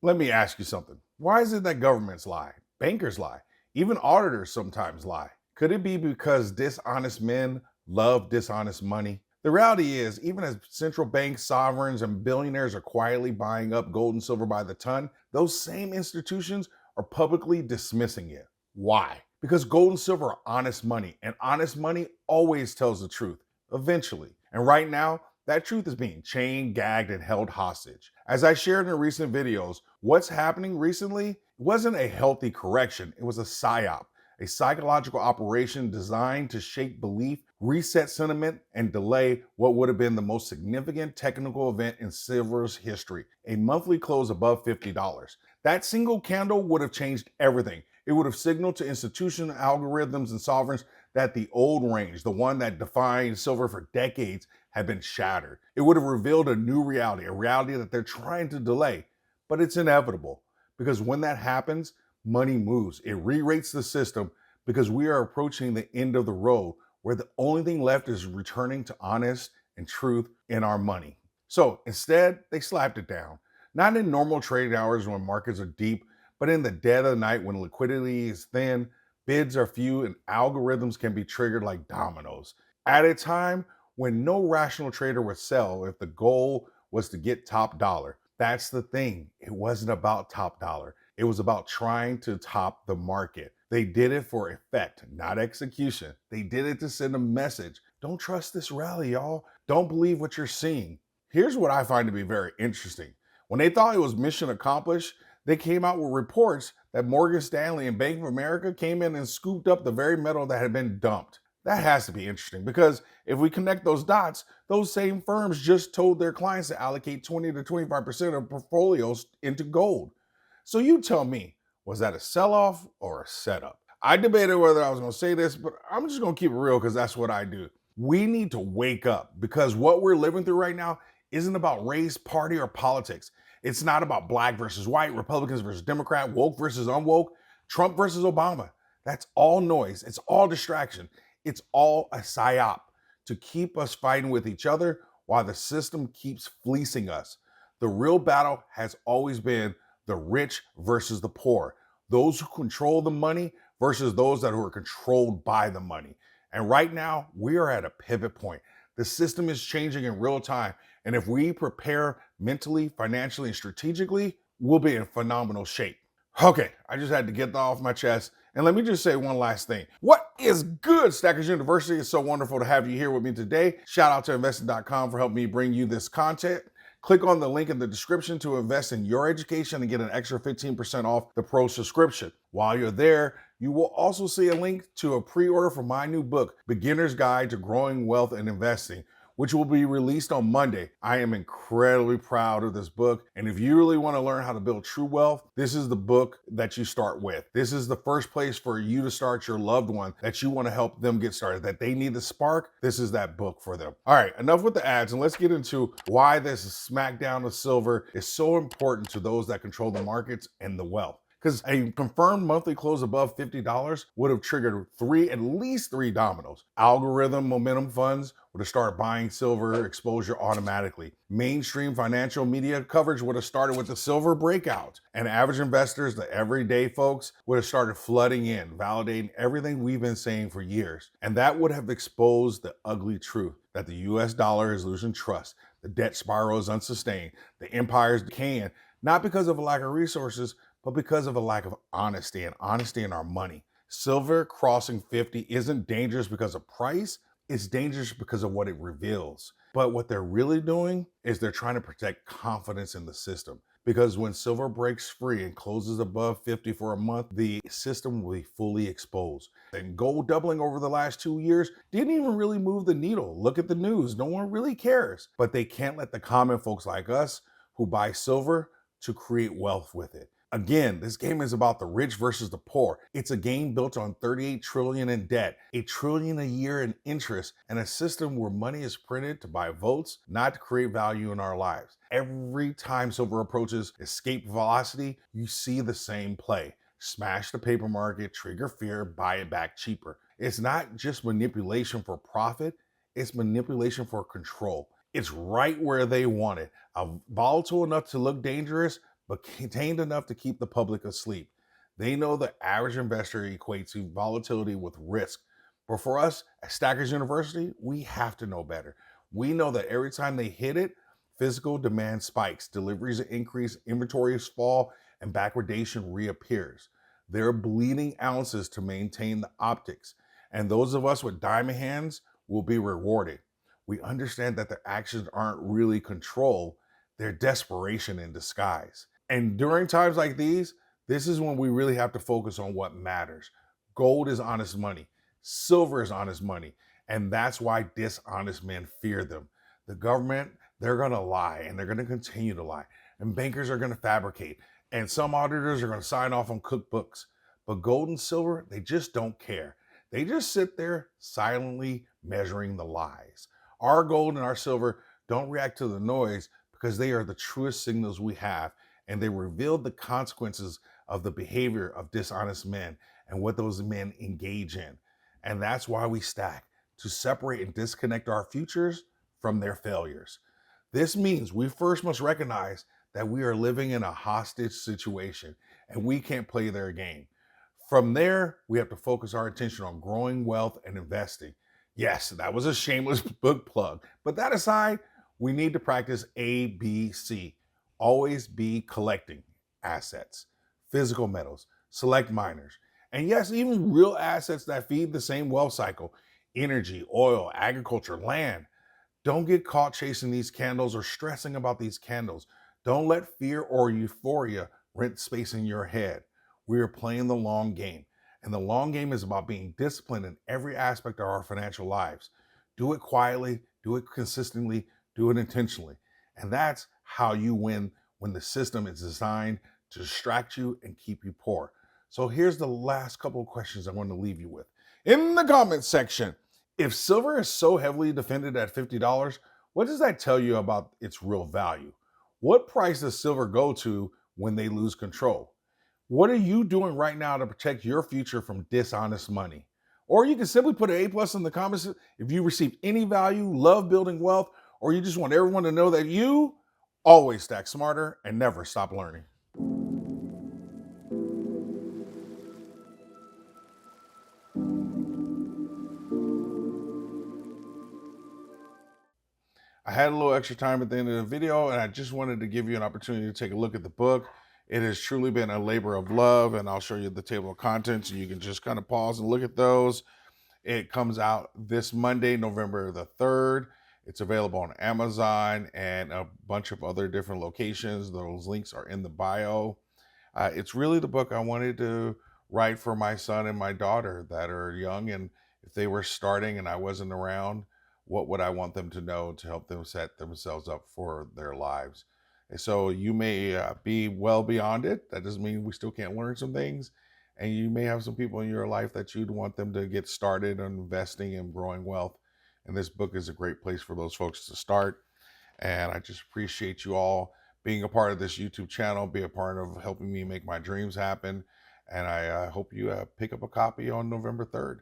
Let me ask you something. Why is it that governments lie? Bankers lie. Even auditors sometimes lie. Could it be because dishonest men love dishonest money? The reality is, even as central banks, sovereigns, and billionaires are quietly buying up gold and silver by the ton, those same institutions are publicly dismissing it. Why? Because gold and silver are honest money, and honest money always tells the truth, eventually. And right now, that truth is being chained, gagged, and held hostage. As I shared in recent videos, what's happening recently wasn't a healthy correction, it was a psyop, a psychological operation designed to shake belief, reset sentiment, and delay what would have been the most significant technical event in silver's history, a monthly close above $50. That single candle would have changed everything. It would have signaled to institutional algorithms and sovereigns that the old range, the one that defined silver for decades, had been shattered. It would have revealed a new reality, a reality that they're trying to delay. But it's inevitable because when that happens, money moves. It re-rates the system because we are approaching the end of the road where the only thing left is returning to honest and truth in our money. So instead, they slapped it down. Not in normal trading hours when markets are deep, but in the dead of the night when liquidity is thin, bids are few, and algorithms can be triggered like dominoes. At a time when no rational trader would sell if the goal was to get top dollar. That's the thing. It wasn't about top dollar. It was about trying to top the market. They did it for effect, not execution. They did it to send a message. Don't trust this rally, y'all. Don't believe what you're seeing. Here's what I find to be very interesting. When they thought it was mission accomplished, they came out with reports that Morgan Stanley and Bank of America came in and scooped up the very metal that had been dumped. That has to be interesting because if we connect those dots, those same firms just told their clients to allocate 20 to 25% of portfolios into gold. So you tell me, was that a sell-off or a setup? I debated whether I was going to say this, but I'm just going to keep it real because that's what I do. We need to wake up because what we're living through right now isn't about race, party, or politics. It's not about black versus white, Republicans versus Democrat, woke versus unwoke, Trump versus Obama. That's all noise. It's all distraction. It's all a psyop to keep us fighting with each other while the system keeps fleecing us. The real battle has always been the rich versus the poor, those who control the money versus those that are controlled by the money. And right now, we are at a pivot point. The system is changing in real time. And if we prepare mentally, financially, and strategically, we'll be in phenomenal shape. Okay, I just had to get that off my chest. And let me just say one last thing. What is good, Stackers University? It's so wonderful to have you here with me today. Shout out to investing.com for helping me bring you this content. Click on the link in the description to invest in your education and get an extra 15% off the pro subscription. While you're there, you will also see a link to a pre-order for my new book, Beginner's Guide to Growing Wealth and Investing, which will be released on Monday. I am incredibly proud of this book. And if you really want to learn how to build true wealth, this is the book that you start with. This is the first place for you to start your loved one that you want to help them get started, that they need the spark. This is that book for them. All right, enough with the ads, and let's get into why this smackdown of silver is so important to those that control the markets and the wealth. Because a confirmed monthly close above $50 would have triggered at least three dominoes. Algorithm momentum funds would have started buying silver exposure automatically. Mainstream financial media coverage would have started with the silver breakout. And average investors, the everyday folks, would have started flooding in, validating everything we've been saying for years. And that would have exposed the ugly truth that the US dollar is losing trust, the debt spiral is unsustained, the empire is decaying, not because of a lack of resources, but because of a lack of honesty in our money. Silver crossing 50 isn't dangerous because of price, it's dangerous because of what it reveals. But what they're really doing is they're trying to protect confidence in the system. Because when silver breaks free and closes above 50 for a month, the system will be fully exposed. And gold doubling over the last 2 years didn't even really move the needle. Look at the news, no one really cares. But they can't let the common folks like us who buy silver to create wealth with it. Again, this game is about the rich versus the poor. It's a game built on 38 trillion in debt, $1 trillion a year in interest, and a system where money is printed to buy votes, not to create value in our lives. Every time silver approaches escape velocity, you see the same play. Smash the paper market, trigger fear, buy it back cheaper. It's not just manipulation for profit, it's manipulation for control. It's right where they want it. Volatile enough to look dangerous, but contained enough to keep the public asleep. They know the average investor equates volatility with risk. But for us at Stackers University, we have to know better. We know that every time they hit it, physical demand spikes, deliveries increase, inventories fall, and backwardation reappears. They're bleeding ounces to maintain the optics. And those of us with diamond hands will be rewarded. We understand that their actions aren't really control, they're desperation in disguise. And during times like these, this is when we really have to focus on what matters. Gold is honest money, silver is honest money, and that's why dishonest men fear them. The government, they're going to lie, and they're going to continue to lie, and bankers are going to fabricate, and some auditors are going to sign off on cookbooks. But gold and silver, they just don't care. They just sit there silently measuring the lies. Our gold and our silver don't react to the noise because they are the truest signals we have, and they reveal the consequences of the behavior of dishonest men and what those men engage in. And that's why we stack, to separate and disconnect our futures from their failures. This means we first must recognize that we are living in a hostage situation and we can't play their game. From there, we have to focus our attention on growing wealth and investing. Yes, that was a shameless book plug. But that aside, we need to practice ABC. Always be collecting assets, physical metals, select miners, and yes, even real assets that feed the same wealth cycle: energy, oil, agriculture, land. Don't get caught chasing these candles or stressing about these candles. Don't let fear or euphoria rent space in your head. We are playing the long game, and the long game is about being disciplined in every aspect of our financial lives. Do it quietly, do it consistently, do it intentionally. And that's how you win when the system is designed to distract you and keep you poor. So here's the last couple of questions I want to leave you with. In the comments section, if silver is so heavily defended at $50, what does that tell you about its real value? What price does silver go to when they lose control? What are you doing right now to protect your future from dishonest money? Or you can simply put an A plus in the comments if you received any value, love building wealth, or you just want everyone to know that you always stack smarter and never stop learning. I had a little extra time at the end of the video, and I just wanted to give you an opportunity to take a look at the book. It has truly been a labor of love, and I'll show you the table of contents, and you can just kind of pause and look at those. It comes out this Monday, November the 3rd. It's available on Amazon and a bunch of other different locations. Those links are in the bio. It's really the book I wanted to write for my son and my daughter that are young, and if they were starting and I wasn't around, what would I want them to know to help them set themselves up for their lives? And so you may be well beyond it. That doesn't mean we still can't learn some things. And you may have some people in your life that you'd want them to get started on investing and growing wealth. And this book is a great place for those folks to start. And I just appreciate you all being a part of this YouTube channel, be a part of helping me make my dreams happen. And I hope you pick up a copy on November 3rd.